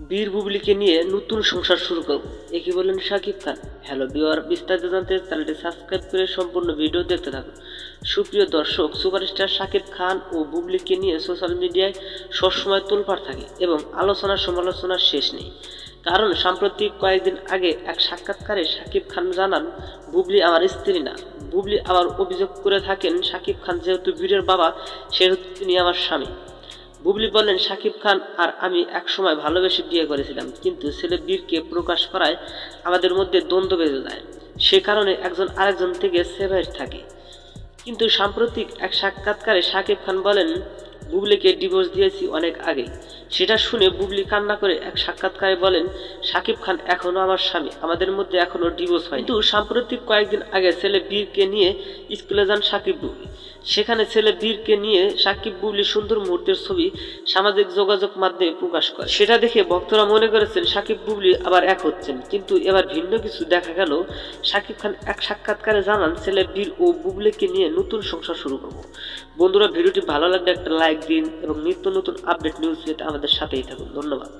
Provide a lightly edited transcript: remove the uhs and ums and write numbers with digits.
বীর বুবলিকে নিয়ে নতুন সংসার শুরু করব, একে বলেন শাকিব খান। হ্যালো ভিউয়ার, বিস্তারিত জানতে চ্যানেলটি সাবস্ক্রাইব করে সম্পূর্ণ ভিডিও দেখতে থাকুন। সুপ্রিয় দর্শক, সুপারস্টার শাকিব খান ও বুবলিকে নিয়ে সোশ্যাল মিডিয়ায় সবসময় তোলপাড় থাকে এবং আলোচনা সমালোচনার শেষ নেই। কারণ সাম্প্রতিক কয়েকদিন আগে এক সাক্ষাৎকারে শাকিব খান জানান, বুবলি আমার স্ত্রী না। বুবলি আবার অভিযোগ করে থাকেন, শাকিব খান যেহেতু বীরের বাবা সেহেতু তিনি আমার স্বামী। বুবলি বললেন, শাকিব খান আর আমি একসময় ভালোবেসে বিয়ে করেছিলাম, কিন্তু ছেলে বীরকে প্রকাশ করায় আমাদের মধ্যে দ্বন্দ্ব বেঁধে যায়। সে কারণে একজন আরেকজন থেকে সেপারেট থাকে। কিন্তু সাম্প্রতিক এক সাক্ষাৎকারে শাকিব খান বলেন, বুবলিকে ডিভোর্স দিয়েছি অনেক আগেই। সেটা শুনে বুবলি কান্না করে এক সাক্ষাৎকারে বলেন, শাকিব খান এখনো আমার স্বামী, আমাদের মধ্যে এখনো ডিভোর্স হয়। কিন্তু সাম্প্রতিক কয়েকদিন আগে ছেলে বীরকে নিয়ে স্কুলে যান শাকিব বুবলি। সেখানে ছেলে বীরকে নিয়ে শাকিব বুবলি সুন্দর মুহূর্তের ছবি সামাজিক যোগাযোগ মাধ্যমে প্রকাশ করে। সেটা দেখে ভক্তরা মনে করেছেন শাকিব বুবলি আবার এক হচ্ছেন, কিন্তু এবার ভিন্ন কিছু দেখা গেল। শাকিব খান এক সাক্ষাৎকারে জানান, ছেলে বীর ও বুবলিকে নিয়ে নতুন সংসার শুরু করব। বন্ধুরা, ভিডিওটি ভালো লাগলে একটা লাইক দিন এবং নিত্য নতুন আপডেট নিউজ পেতে আমাদের সাথেই থাকুন। ধন্যবাদ।